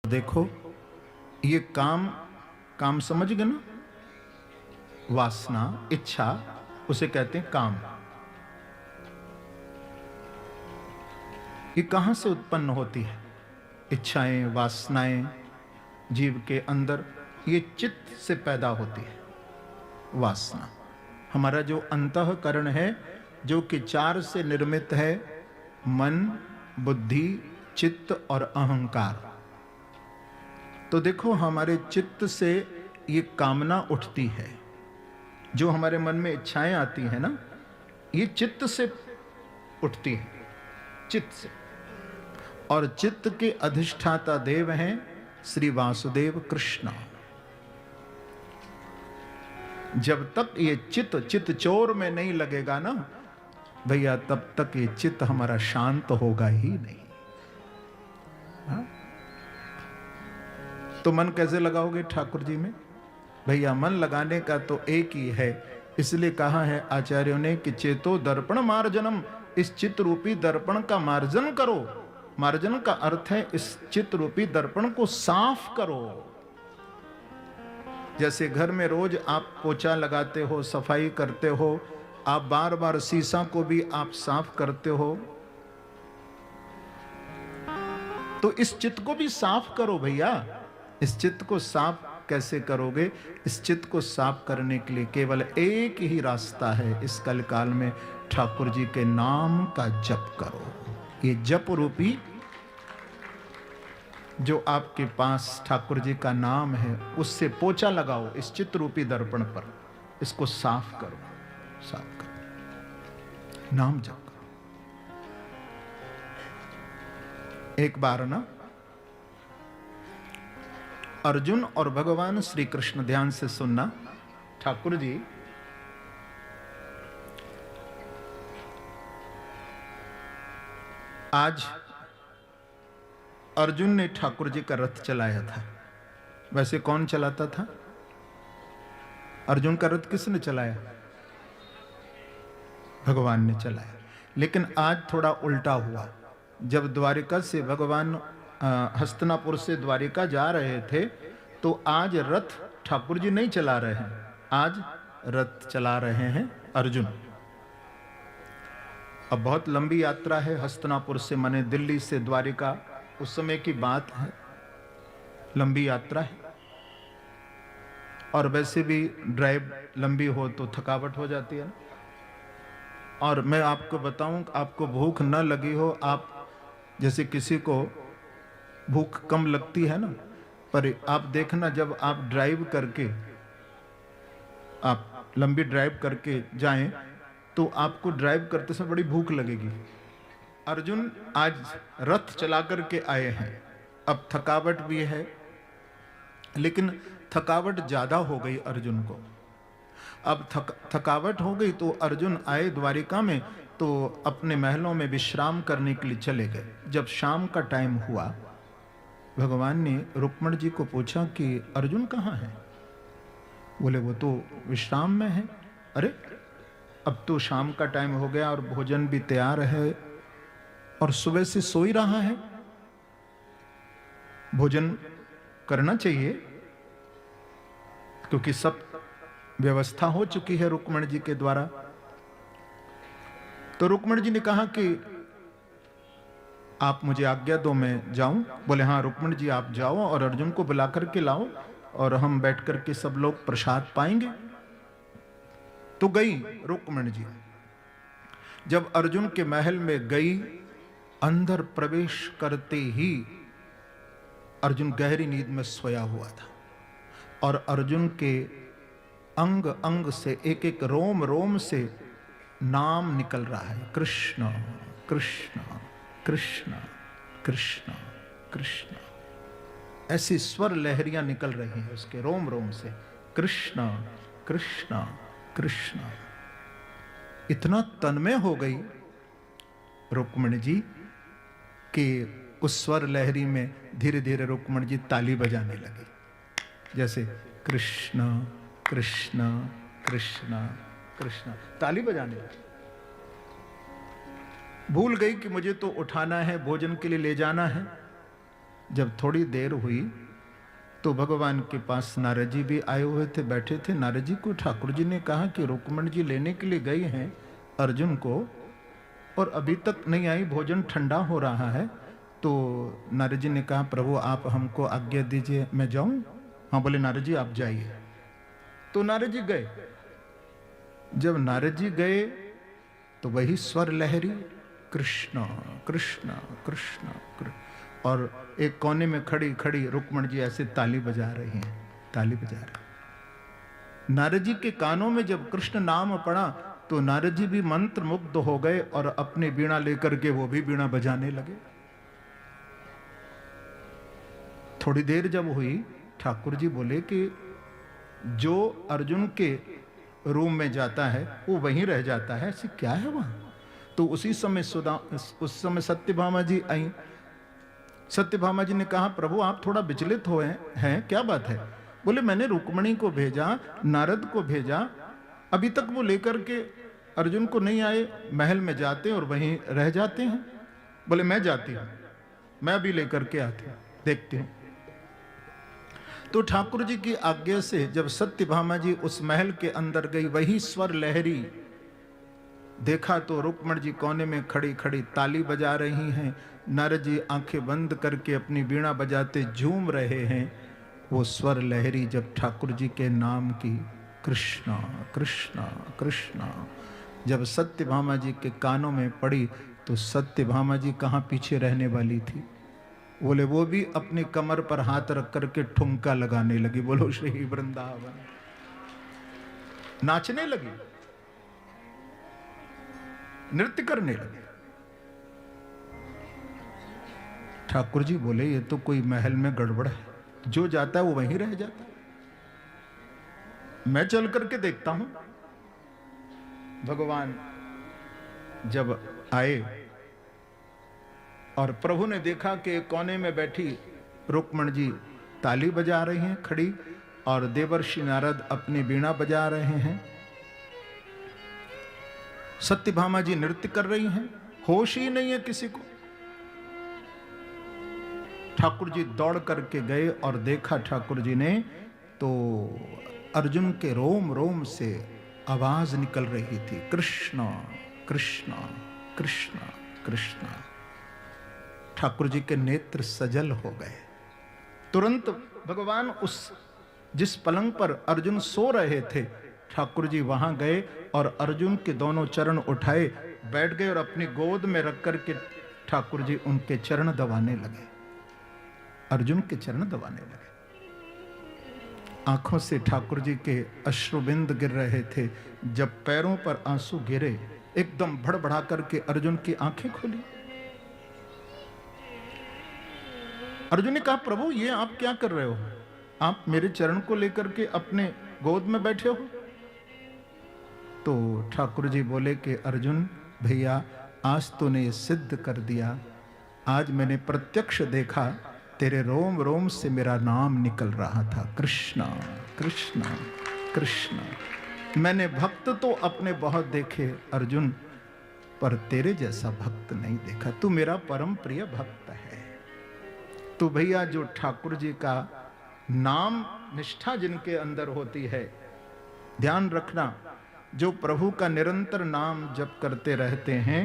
देखो ये काम काम समझ गए ना, वासना इच्छा उसे कहते हैं काम। ये कहां से उत्पन्न होती है? इच्छाएं वासनाएं जीव के अंदर ये चित्त से पैदा होती है। वासना हमारा जो अंतःकरण है जो कि चार से निर्मित है, मन, बुद्धि, चित्त और अहंकार। तो देखो हमारे चित्त से ये कामना उठती है, जो हमारे मन में इच्छाएं आती है ना, ये चित्त से उठती है, चित्त से। और चित्त के अधिष्ठाता देव हैं श्री वासुदेव कृष्ण। जब तक ये चित्त चोर में नहीं लगेगा ना भैया, तब तक ये चित्त हमारा शांत होगा ही नहीं। हा? तो मन कैसे लगाओगे ठाकुर जी में? भैया मन लगाने का तो एक ही है, इसलिए कहा है आचार्यों ने कि चेतो दर्पण मार्जनम, इस चित्त रूपी दर्पण का मार्जन करो। मार्जन का अर्थ है इस चित्त रूपी दर्पण को साफ करो। जैसे घर में रोज आप पोछा लगाते हो, सफाई करते हो, आप बार बार शीशा को भी आप साफ करते हो, तो इस चित्त को भी साफ करो भैया। इस चित्त को साफ कैसे करोगे? इस चित्त को साफ करने के लिए केवल एक ही रास्ता है इस कलकाल में, ठाकुर जी के नाम का जप करो। ये जप रूपी जो आपके पास ठाकुर जी का नाम है, उससे पोछा लगाओ इस चित्त रूपी दर्पण पर, इसको साफ करो, साफ करो, नाम जप करो। एक बार ना अर्जुन और भगवान श्री कृष्ण, ध्यान से सुनना, ठाकुर जी आज अर्जुन ने ठाकुर जी का रथ चलाया था। वैसे कौन चलाता था? अर्जुन का रथ किसने चलाया? भगवान ने चलाया। लेकिन आज थोड़ा उल्टा हुआ। जब द्वारिका से भगवान हस्तिनापुर से द्वारिका जा रहे थे, तो आज रथ ठाकुर जी नहीं चला रहे हैं, आज रथ चला रहे हैं अर्जुन। अब बहुत लंबी यात्रा है हस्तिनापुर से, माने दिल्ली से द्वारिका, उस समय की बात है, लंबी यात्रा है। और वैसे भी ड्राइव लंबी हो तो थकावट हो जाती है। और मैं आपको बताऊं, आपको भूख न लगी हो, आप जैसे किसी को भूख कम लगती है ना, पर आप देखना जब आप ड्राइव करके, आप लंबी ड्राइव करके जाएं तो आपको ड्राइव करते समय बड़ी भूख लगेगी। अर्जुन आज रथ चला करके आए हैं, अब थकावट भी है, लेकिन थकावट ज्यादा हो गई अर्जुन को। अब थकावट हो गई तो अर्जुन आए द्वारिका में, तो अपने महलों में विश्राम करने के लिए चले गए। जब शाम का टाइम हुआ, भगवान ने रुक्मण जी को पूछा कि अर्जुन कहाँ है? बोले वो तो विश्राम में है। अरे अब तो शाम का टाइम हो गया और भोजन भी तैयार है और सुबह से सो ही रहा है, भोजन करना चाहिए, क्योंकि सब व्यवस्था हो चुकी है रुक्मण जी के द्वारा। तो रुक्मण जी ने कहा कि आप मुझे आज्ञा दो, मैं जाऊं। बोले हाँ रुक्मण जी आप जाओ और अर्जुन को बुला करके लाओ और हम बैठ करके सब लोग प्रसाद पाएंगे। तो गई रुक्मण जी। जब अर्जुन के महल में गई, अंदर प्रवेश करते ही अर्जुन गहरी नींद में सोया हुआ था और अर्जुन के अंग अंग से, एक एक रोम रोम से नाम निकल रहा है, कृष्ण कृष्ण कृष्ण कृष्ण कृष्ण। ऐसी स्वर लहरियां निकल रही हैं उसके रोम रोम से, कृष्ण कृष्ण कृष्ण। इतना तन्मय हो गई रुक्मणी जी कि उस स्वर लहरी में धीरे धीरे रुक्मणी जी ताली बजाने लगी, जैसे कृष्ण कृष्ण कृष्ण कृष्ण, ताली बजाने लगी। भूल गई कि मुझे तो उठाना है, भोजन के लिए ले जाना है। जब थोड़ी देर हुई तो भगवान के पास नारद जी भी आए हुए थे, बैठे थे। नारद जी को ठाकुर जी ने कहा कि रुक्मणी जी लेने के लिए गई हैं अर्जुन को और अभी तक नहीं आई, भोजन ठंडा हो रहा है। तो नारद जी ने कहा प्रभु आप हमको आज्ञा दीजिए, मैं जाऊं? हाँ, बोले नारद जी आप जाइए। तो नारद जी गए। जब नारद जी गए तो वही स्वर लहरी कृष्ण कृष्ण कृष्ण कृष्ण, और एक कोने में खड़ी खड़ी रुक्मणी जी ऐसे ताली बजा रही हैं, ताली बजा रही। नारद जी के कानों में जब कृष्ण नाम पड़ा तो नारद जी भी मंत्र मुग्ध हो गए और अपनी बीणा लेकर के वो भी बीणा बजाने लगे। थोड़ी देर जब हुई, ठाकुर जी बोले कि जो अर्जुन के रूम में जाता है वो वहीं रह जाता है, ऐसी क्या है वहां? तो उसी समय उस समय सत्यभामा जी आई। सत्यभामा जी ने कहा प्रभु आप थोड़ा विचलित हुए हैं, क्या बात है? बोले मैंने रुक्मणी को भेजा, नारद को भेजा, अभी तक वो लेकर के अर्जुन को नहीं आए, महल में जाते और वहीं रह जाते हैं। बोले मैं जाती हूं, मैं अभी लेकर के आती हूं, देखती हूं। तो ठाकुर जी की आज्ञा से जब सत्यभामा जी उस महल के अंदर गई, वही स्वर लहरी देखा तो रुक्मणी जी कोने में खड़ी खड़ी ताली बजा रही हैं। नारद जी आंखें बंद करके अपनी बीणा बजाते झूम रहे हैं। वो स्वर लहरी जब ठाकुर जी के नाम की कृष्णा कृष्णा कृष्णा जब सत्यभामा जी के कानों में पड़ी तो सत्यभामा जी कहाँ पीछे रहने वाली थी? बोले वो भी अपनी कमर पर हाथ रख करके ठुमका लगाने लगी। बोलो श्री वृंदावन, नाचने लगी, नृत्य करने लगे। ठाकुर जी बोले ये तो कोई महल में गड़बड़ है, जो जाता है वो वहीं रह जाता है, मैं चल करके देखता हूं। भगवान जब आए और प्रभु ने देखा कि कोने में बैठी रुक्मणी जी ताली बजा रही हैं खड़ी, और देवर्षि नारद अपनी बीणा बजा रहे हैं, सत्यभामा जी नृत्य कर रही हैं, होश ही नहीं है किसी को। ठाकुर जी दौड़ करके गए और देखा ठाकुर जी ने तो अर्जुन के रोम रोम से आवाज निकल रही थी, कृष्ण कृष्ण कृष्ण कृष्ण। ठाकुर जी के नेत्र सजल हो गए। तुरंत भगवान उस जिस पलंग पर अर्जुन सो रहे थे, ठाकुर जी वहां गए और अर्जुन के दोनों चरण उठाए, बैठ गए और अपनी गोद में रख करके ठाकुर जी उनके चरण दबाने लगे, अर्जुन के चरण दबाने लगे। आंखों से ठाकुर जी के अश्रुबिंद गिर रहे थे। जब पैरों पर आंसू गिरे, एकदम भड़बड़ा करके अर्जुन की आंखें खुली। अर्जुन ने कहा प्रभु ये आप क्या कर रहे हो? आप मेरे चरण को लेकर के अपने गोद में बैठे हो। तो ठाकुर जी बोले कि अर्जुन भैया आज तूने ये सिद्ध कर दिया, आज मैंने प्रत्यक्ष देखा तेरे रोम रोम से मेरा नाम निकल रहा था, कृष्णा कृष्णा कृष्णा। मैंने भक्त तो अपने बहुत देखे अर्जुन, पर तेरे जैसा भक्त नहीं देखा, तू मेरा परम प्रिय भक्त है। तो भैया जो ठाकुर जी का नाम निष्ठा जिनके अंदर होती है, ध्यान रखना, जो प्रभु का निरंतर नाम जप करते रहते हैं,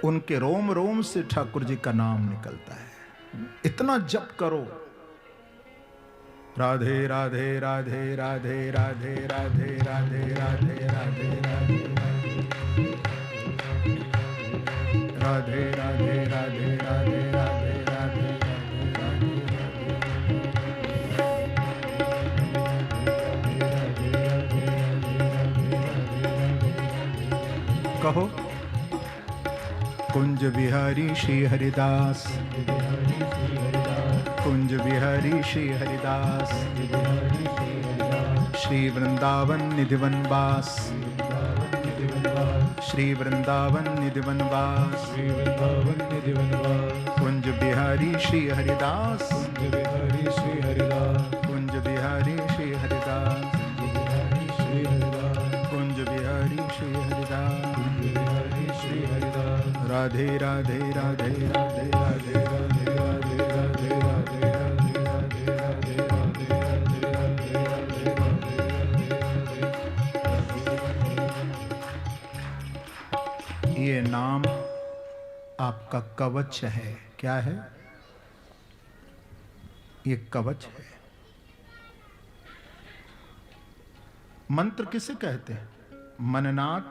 उनके रोम रोम से ठाकुर जी का नाम निकलता है। इतना जप करो, राधे राधे राधे राधे राधे राधे राधे राधे राधे राधे राधे राधे राधे राधे राधे राधे कहो कुंज बिहारी श्री हरिदास, कुंज बिहारी श्री हरिदास, श्री वृंदावन निधिवन वास, श्री वृंदावन निधिवन वास, कुंज बिहारी श्री हरिदास, कुंज बिहारी श्री हरिदास, कुंज बिहारी श्री हरिदास। राधे राधे राधे राधे राधे राधे राधे राधे राधे राधे। ये नाम आपका कवच है। क्या है? ये कवच है। मंत्र किसे कहते हैं? मननात्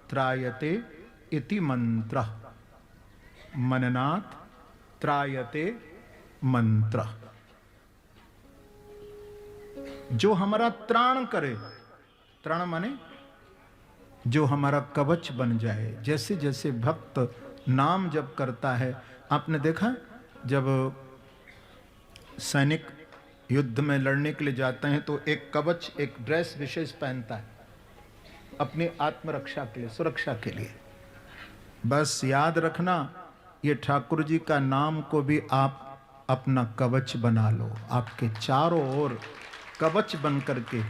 त्रायते इति मंत्र। मननात् त्रायते मंत्र, जो हमारा त्राण करे। त्राण माने जो हमारा कवच बन जाए। जैसे जैसे भक्त नाम जप करता है, आपने देखा जब सैनिक युद्ध में लड़ने के लिए जाते हैं तो एक कवच, एक ड्रेस विशेष पहनता है अपनी आत्मरक्षा के लिए, सुरक्षा के लिए। बस याद रखना, ये ठाकुर जी का नाम को भी आप अपना कवच बना लो। आपके चारों ओर कवच बन करके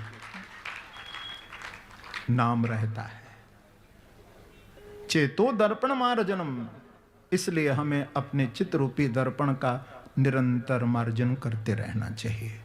नाम रहता है। चेतो दर्पण मार्जनम, इसलिए हमें अपने चित्त रूपी दर्पण का निरंतर मार्जन करते रहना चाहिए।